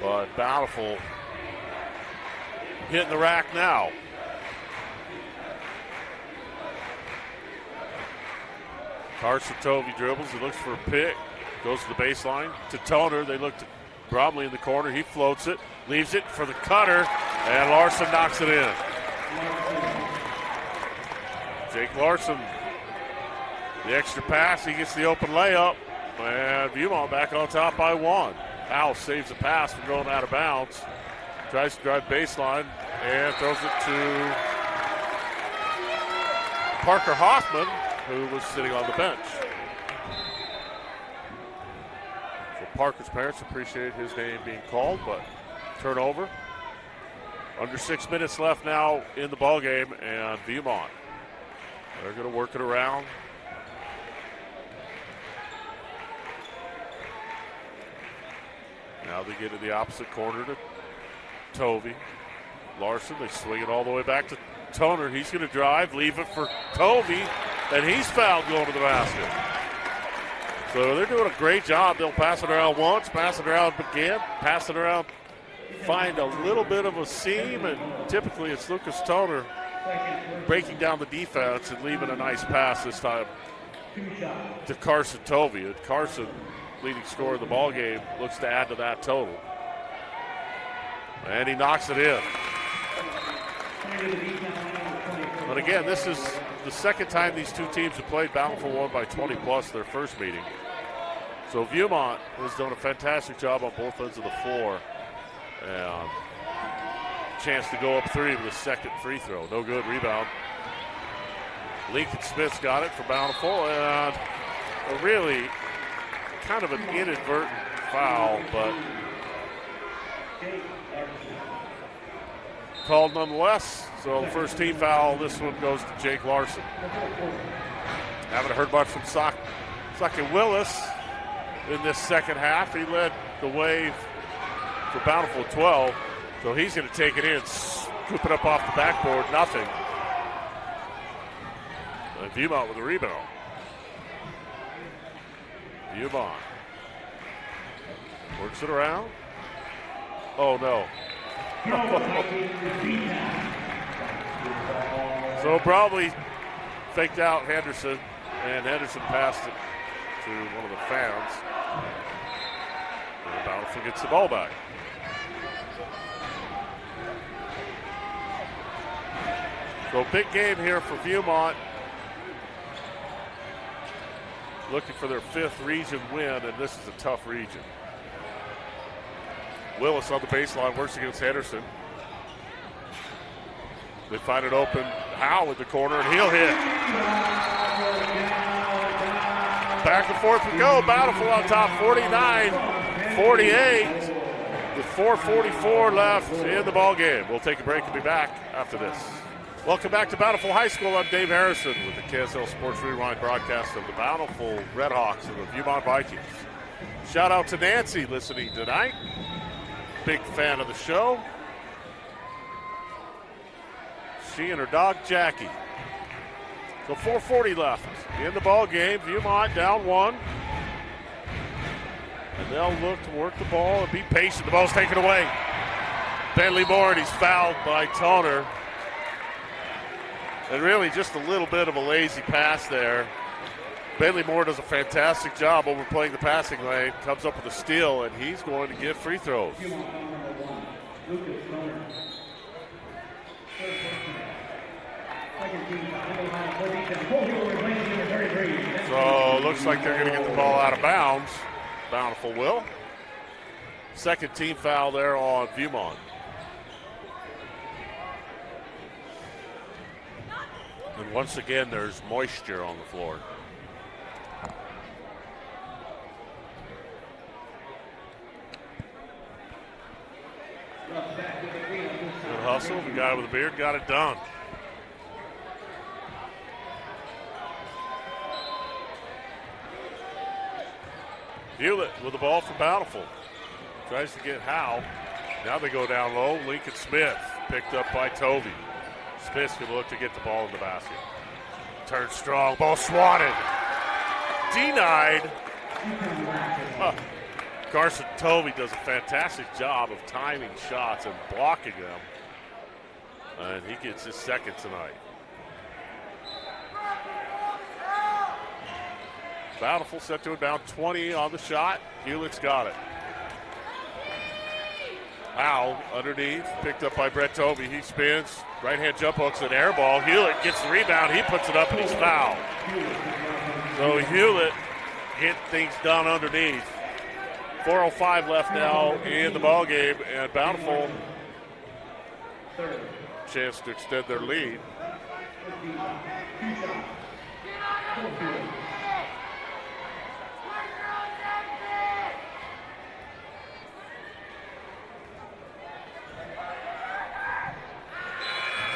But Bountiful hitting the rack now. Carson Tovey dribbles, he looks for a pick, goes to the baseline to Toner. They look to Bromley in the corner, he floats it, leaves it for the cutter, and Larson knocks it in. Jake Larson, the extra pass, he gets the open layup, and Viewmont back on top by 1. Howe saves the pass from going out of bounds, tries to drive baseline, and throws it to Parker Hoffman, who was sitting on the bench. So Parker's parents appreciate his name being called, but turnover. Under 6 minutes left now in the ball game, and Viewmont, they're going to work it around. Now they get to the opposite corner to Tovey. Larson, they swing it all the way back to Toner. He's going to drive, leave it for Tovey, and he's fouled going to the basket. So they're doing a great job. They'll pass it around once, pass it around again, pass it around, find a little bit of a seam, and typically it's Lucas Toner breaking down the defense and leaving a nice pass this time to Carson Tovey. And Carson, leading scorer of the ball game, looks to add to that total. And he knocks it in. But again, this is the second time these two teams have played. Bountiful won by 20 plus their first meeting. So Viewmont has done a fantastic job on both ends of the floor. And Chance to go up 3 with a second free throw. No good. Rebound. Lincoln Smith's got it for Bountiful, and a really kind of an inadvertent foul, but called nonetheless. So the first team foul, this one goes to Jake Larson. Haven't heard much from Saki Willis in this second half. He led the way for Bountiful 12, so he's going to take it in, scoop it up off the backboard, nothing. And Viewmont with a rebound. Viewmont works it around. Oh no. So probably faked out Henderson, and Henderson passed it to one of the fans. And Bountiful gets the ball back. So big game here for Viewmont. Looking for their 5th region win, and this is a tough region. Willis on the baseline, works against Henderson. They find it open. Howe in the corner, and he'll hit. Back and forth we go. Bountiful on top, 49-48. With 4:44 left in the ball game. We'll take a break and be back after this. Welcome back to Bountiful High School. I'm Dave Harrison with the KSL Sports Rewind broadcast of the Bountiful Redhawks and the Viewmont Vikings. Shout out to Nancy listening tonight. Big fan of the show. She and her dog Jackie. So 4:40 left in the ball game. Viewmont down 1. And they'll look to work the ball and be patient. The ball's taken away. Bentley Moore, and he's fouled by Toner. And really just a little bit of a lazy pass there. Bentley Moore does a fantastic job overplaying the passing lane, comes up with a steal, and he's going to get free throws. So looks like they're going to get the ball out of bounds. Bountiful will. Second team foul there on Viewmont. And once again, there's moisture on the floor. Good hustle. The guy with the beard got it done. Hewlett with the ball from Bountiful. Tries to get Howe. Now they go down low. Lincoln Smith picked up by Tovey. Smith's going to look to get the ball in the basket. Turns strong. Ball swatted. Denied. Carson Tovey does a fantastic job of timing shots and blocking them. And he gets his second tonight. Bountiful set to inbound, 20 on the shot. Hewlett's got it. Howe underneath, picked up by Brett Tovey. He spins, right-hand jump hooks, an air ball. Hewlett gets the rebound. He puts it up, and he's fouled. So Hewlett get things done underneath. 4:05 left now in the ball game, and Bountiful chance to extend their lead.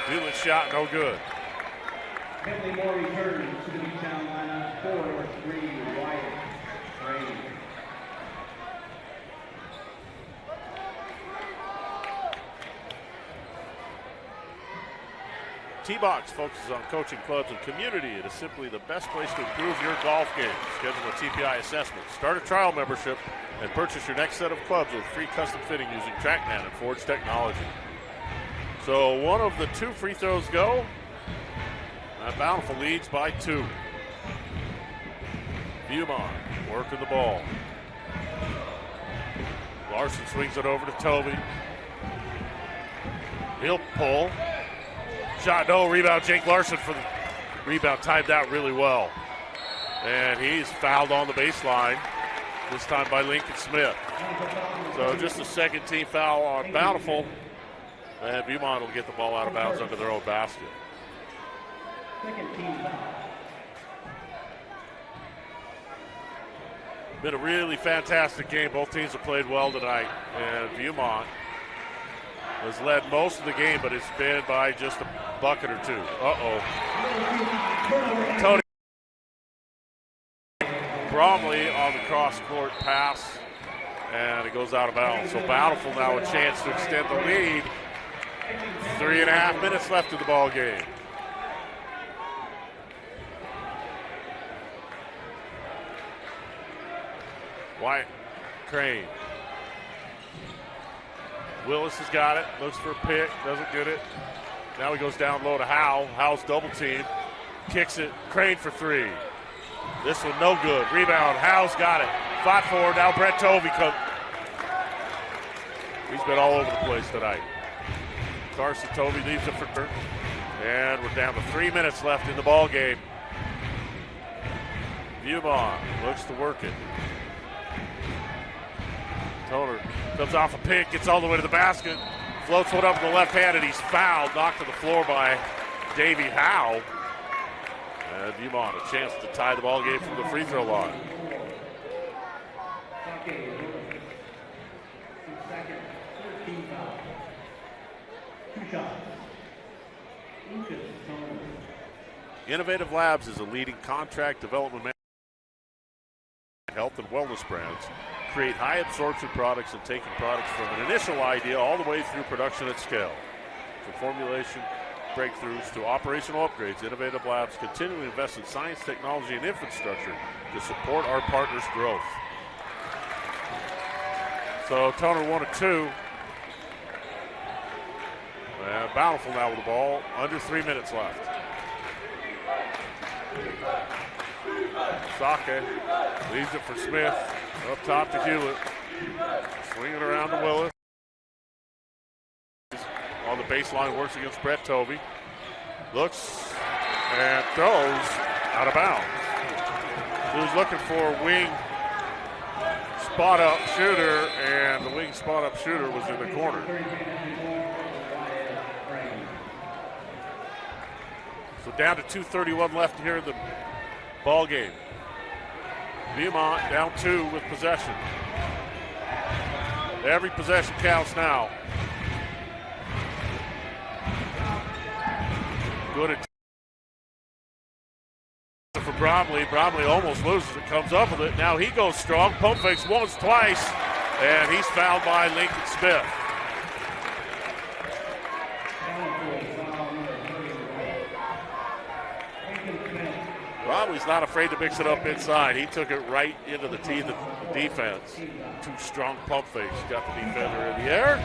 Hewlett shot, no good.
Bentley Moore returns to the Newtown lineup for 3 Wyatt Gray.
T-Box focuses on coaching clubs and community. It is simply the best place to improve your golf game. Schedule a TPI assessment, start a trial membership, and purchase your next set of clubs with free custom fitting using TrackMan and Forge technology. So one of the 2 free throws go. Bountiful leads by 2. Viewmont working the ball. Larson swings it over to Tovey. He'll pull. Shot no, rebound. Jake Larson for the rebound, timed out really well. And he's fouled on the baseline, this time by Lincoln Smith. So just a second team foul on Bountiful. And Viewmont will get the ball out of bounds under their own basket.
Second team foul.
Been a really fantastic game. Both teams have played well tonight. And Viewmont has led most of the game, but it's been by just a bucket or two. Tony Bromley on the cross-court pass, and it goes out of bounds. So Bountiful now a chance to extend the lead. 3.5 minutes left in the ball game. Wyatt Crane. Willis has got it, looks for a pick, doesn't get it. Now he goes down low to Howe. Howe's double team, kicks it, Crane for three. This one no good. Rebound, Howe's got it. 5-4, now Brett Tovey comes. He's been all over the place tonight. Carson Tovey leaves it for turn. And we're down to 3 minutes left in the ball game. Viewmont looks to work it. Toner comes off a pick, gets all the way to the basket, floats one up with the left hand, and he's fouled, knocked to the floor by Davey Howe. And Viewmont a chance to tie the ball game from the free throw line. Innovative Labs is a leading contract development manager. Health and wellness brands create high absorption products and taking products from an initial idea all the way through production at scale. From formulation breakthroughs to operational upgrades, Innovative Labs continually invest in science, technology, and infrastructure to support our partners' growth. So Toner 1 of 2. And Bountiful now with the ball. Under 3 minutes left. Sake leaves it for Smith. Up top to Hewlett. Swinging around to Willis. On the baseline, works against Brett Tovey. Looks and throws out of bounds. He was looking for a wing spot-up shooter, and the wing spot-up shooter was in the corner. So down to 2:31 left here in the ball game. Viewmont down 2 with possession. Every possession counts now. Good at for Bromley. Bromley almost loses it, comes up with it. Now he goes strong. Pump fakes once, twice, and he's fouled by Lincoln Smith. Bromley's not afraid to mix it up inside. He took it right into the teeth of the defense. 2 strong pump fakes. Got the defender in the air.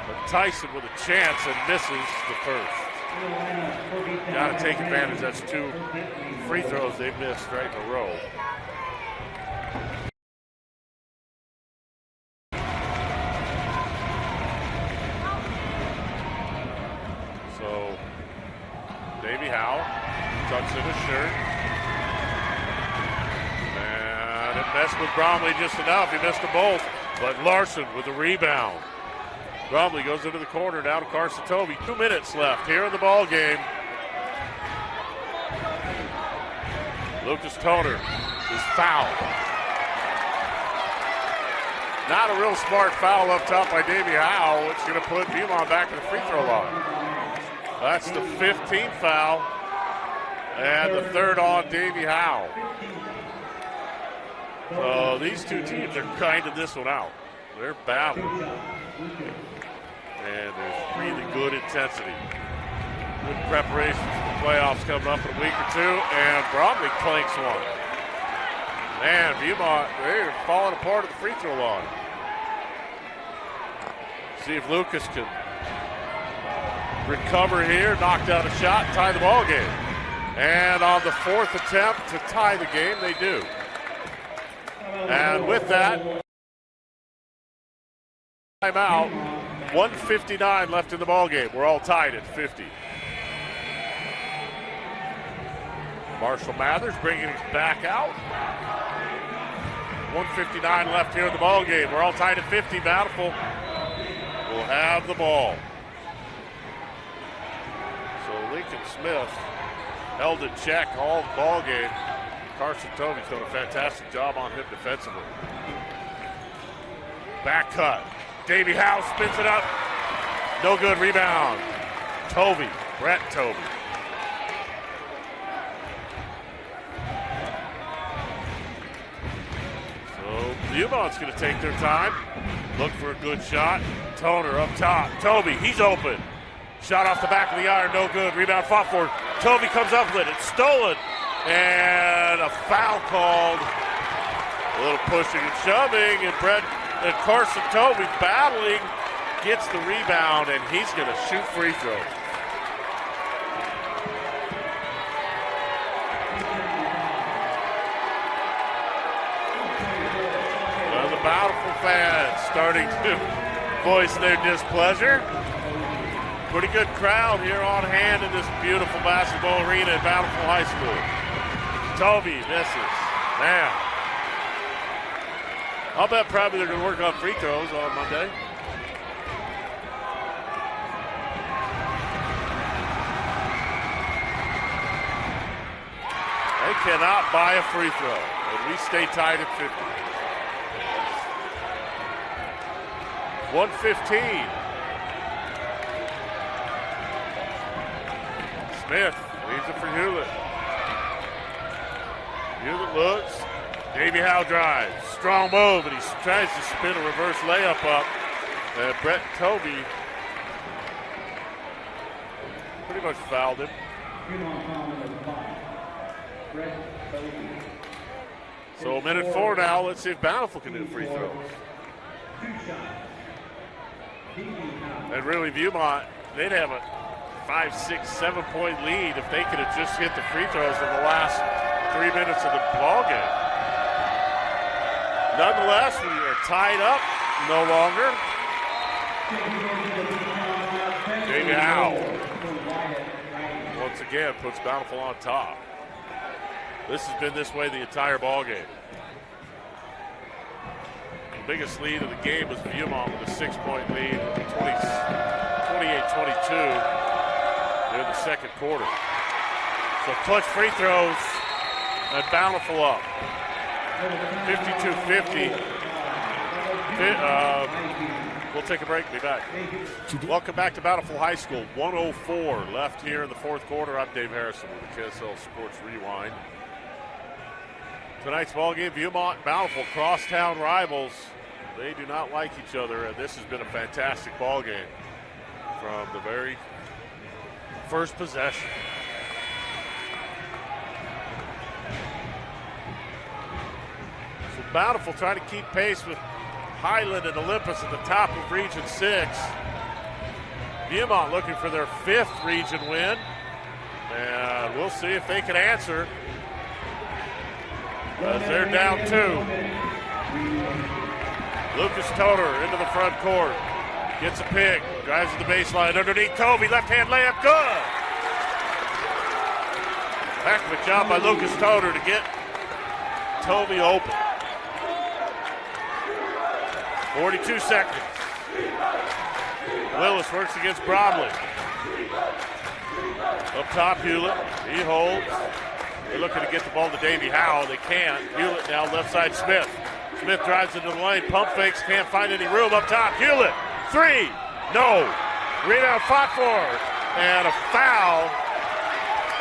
But Tyson with a chance and misses the first. Got to take advantage. That's 2 free throws they've missed right in a row. So Davey Howe tucks in his shirt. And it messed with Bromley just enough. He missed them both. But Larson with the rebound. Bromley goes into the corner, down to Carson Tovey. 2 minutes left here in the ball game. Lucas Toner is fouled. Not a real smart foul up top by Davey Howe. It's going to put Viewmont back to the free throw line. That's the 15th foul and the 3rd on Davey Howe. So these 2 teams are grinding this one out. They're battling. And there's really good intensity. Good preparation for the playoffs coming up in a week or 2. And Bromley clanks one. Man, Viewmont, they're falling apart at the free throw line. See if Lucas can recover here, knock down a shot, tie the ball game. And on the 4th attempt to tie the game, they do. And with that, timeout, 1:59 left in the ball game. We're all tied at 50. Marshall Mathers bringing it back out. 1:59 left here in the ball game. We're all tied at 50. Bountiful will have the ball. So Lincoln Smith held in check all the ball game. Carson Tovey's done a fantastic job on him defensively. Back cut. Davey Howe spins it up. No good. Rebound. Tovey. Brett Tovey. So Viewmont's going to take their time. Look for a good shot. Toner up top. Tovey, he's open. Shot off the back of the iron, no good. Rebound fought for. Tovey comes up with it. It's stolen. And a foul called. A little pushing and shoving. And Carson Tovey battling. Gets the rebound, and he's going to shoot free throws. Well, the Bountiful fans starting to voice their displeasure. Pretty good crowd here on hand in this beautiful basketball arena at Bountiful High School. Tovey misses. Man. I'll bet probably they're going to work on free throws on Monday. They cannot buy a free throw, and we stay tied at 50. 1:15. Smith leaves it for Hewlett. Hewlett looks. Davey Howe drives. Strong move, and he tries to spin a reverse layup up. And Brett Tovey pretty much fouled him. So a minute 4 now. Let's see if Bountiful can do free throws. And really, Viewmont, they'd have a 5, 6, 7 point lead if they could have just hit the free throws in the last 3 minutes of the ball game. Nonetheless, we are tied up no longer. Davey Howe once again puts Bountiful on top. This has been this way the entire ball game. The biggest lead of the game was Viewmont with a 6 point lead, 28-22 in the second quarter. So clutch free throws and Bountiful up. 52-50. We'll take a break and be back. Welcome back to Bountiful High School. 1:04 left here in the fourth quarter. I'm Dave Harrison with the KSL Sports Rewind. Tonight's ball game, Viewmont and Bountiful, crosstown rivals. They do not like each other, and this has been a fantastic ball game from the very first possession. So Bountiful trying to keep pace with Highland and Olympus at the top of Region 6. Viewmont looking for their 5th region win, and we'll see if they can answer. As they're down 2. Lucas Toder into the front court. Gets a pick. Drives to the baseline. Underneath Tovey. Left-hand layup. Good. Heck of a job by Lucas Toder to get Tovey open. 42 seconds. Willis works against Bromley. Up top, Hewlett. He holds. They're looking to get the ball to Davey Howe. They can't. Hewlett now left side Smith. Smith drives into the lane. Pump fakes. Can't find any room up top. Hewlett. 3. No. Rebound fought for. And a foul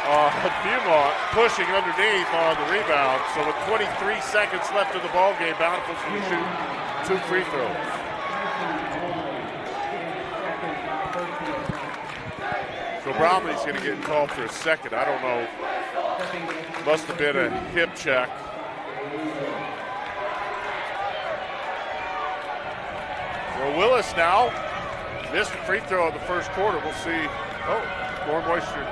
on Viewmont pushing underneath on the rebound. So with 23 seconds left of the ball game, Bountiful's going to shoot 2 free throws. So Bromley's going to get called for a second. I don't know. Must have been a hip check. Well, Willis now missed a free throw in the first quarter. We'll see. Oh, more moisture.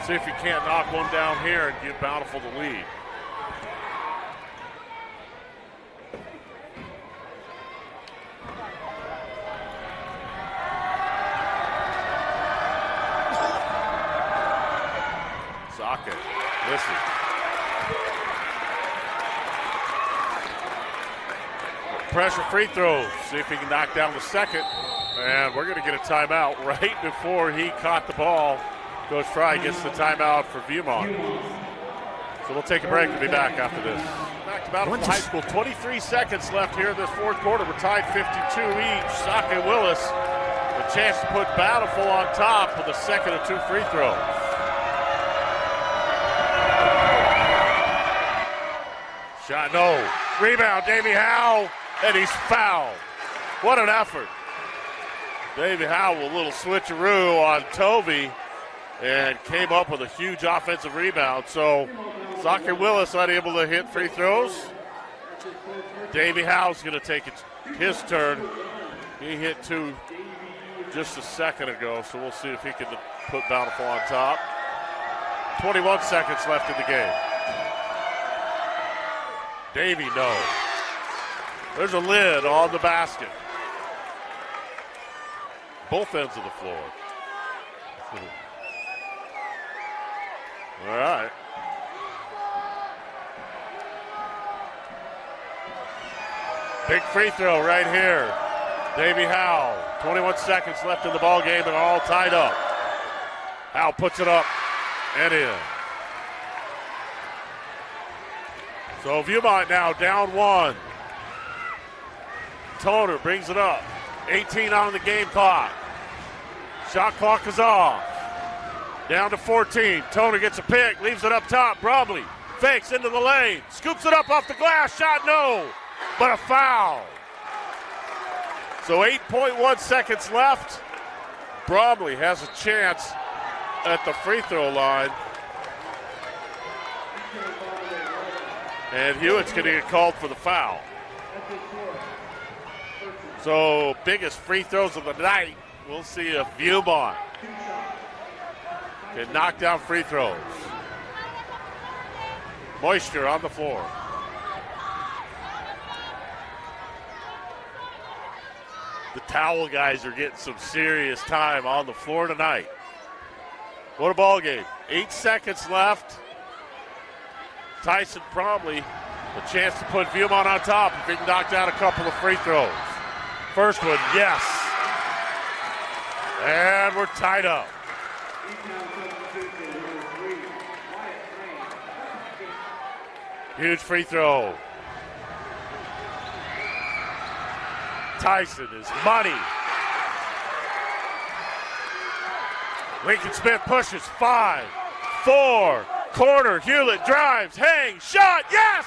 See if he can't knock one down here and give Bountiful the lead. Saka misses. pressure free throws. See if he can knock down the second. And we're going to get a timeout right before he caught the ball. Coach Fry gets the timeout for Viewmont. So we'll take a break and be back after this. Back to Bountiful High School. 23 seconds left here in this fourth quarter. We're tied 52 each. Sake Willis, a chance to put Bountiful on top with a second of 2 free throws. Shot no. Rebound, Davey Howe, and he's fouled. What an effort. Davey Howe with a little switcheroo on Tovey and came up with a huge offensive rebound. So Sake Willis unable to hit free throws. Davey Howe's going to take his turn. He hit 2 just a second ago, so we'll see if he can put Bountiful on top. 21 seconds left in the game. Davey, no. There's a lid on the basket. Both ends of the floor. All right. Big free throw right here. Davey Howe. 21 seconds left in the ball game and all tied up. Howe puts it up and in. So Viewmont now down 1. Toner brings it up. 18 on the game clock. Shot clock is off. Down to 14. Toner gets a pick, leaves it up top. Bromley fakes into the lane, scoops it up off the glass. Shot no, but a foul. So 8.1 seconds left. Bromley has a chance at the free throw line. And Hewitt's going to get called for the foul. So biggest free throws of the night. We'll see if Viewmont can knock down free throws. Moisture on the floor. The towel guys are getting some serious time on the floor tonight. What a ball game. 8 seconds left. Tyson Bromley, a chance to put Viewmont on top if he can knock down a couple of free throws. First one, yes. And we're tied up. Huge free throw. Tyson is money. Lincoln Smith pushes 5, 4, corner, Hewlett drives, hangs, shot, yes!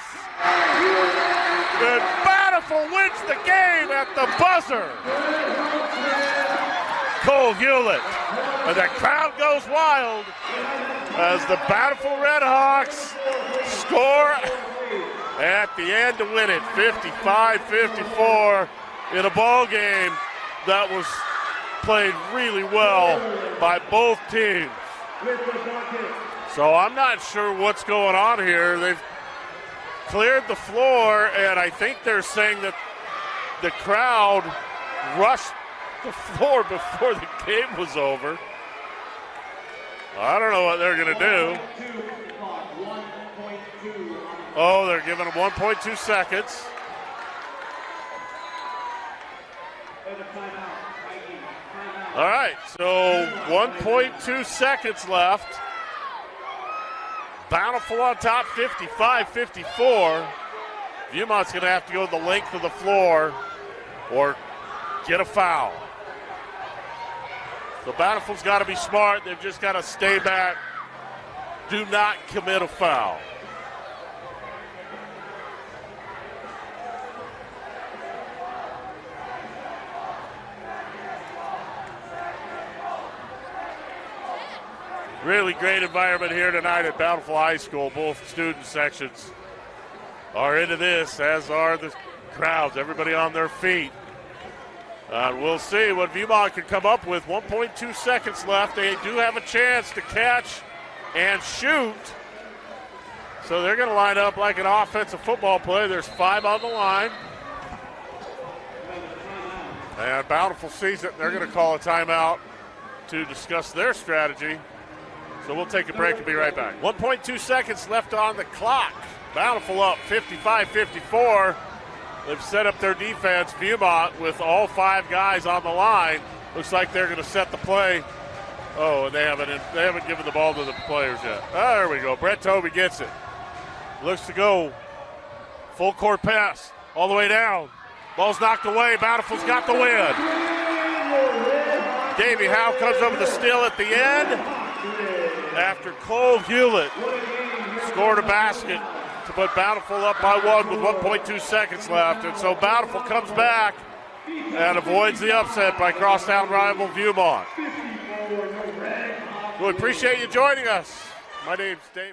And Bountiful wins the game at the buzzer. Cole Hewlett. And the crowd goes wild as the Bountiful Redhawks score at the end to win it, 55-54 in a ball game that was played really well by both teams. So I'm not sure what's going on here. They've cleared the floor, and I think they're saying that the crowd rushed the floor before the game was over. I don't know what they're going to do. Oh, they're giving them 1.2 seconds. All right, so 1.2 seconds left. Bountiful on top, 55-54. Viewmont's going to have to go the length of the floor or get a foul. So Bountiful's got to be smart. They've just got to stay back. Do not commit a foul. Really great environment here tonight at Bountiful High School. Both student sections are into this, as are the crowds. Everybody on their feet. We'll see what Viewmont can come up with. 1.2 seconds left. They do have a chance to catch and shoot. So they're going to line up like an offensive football play. There's 5 on the line. And Bountiful sees it. They're going to call a timeout to discuss their strategy. So we'll take a break and be right back. 1.2 seconds left on the clock. Bountiful up 55-54. They've set up their defense. Viewmont with all 5 guys on the line. Looks like they're going to set the play. Oh, and they haven't given the ball to the players yet. Oh, there we go. Brett Toby gets it. Looks to go. Full court pass. All the way down. Ball's knocked away. Bountiful's got the win. Davey Howe comes over the steal at the end after Cole Hewlett scored a basket to put Bountiful up by 1 with 1.2 seconds left. And so Bountiful comes back and avoids the upset by crosstown rival Viewmont. We appreciate you joining us. My name's David.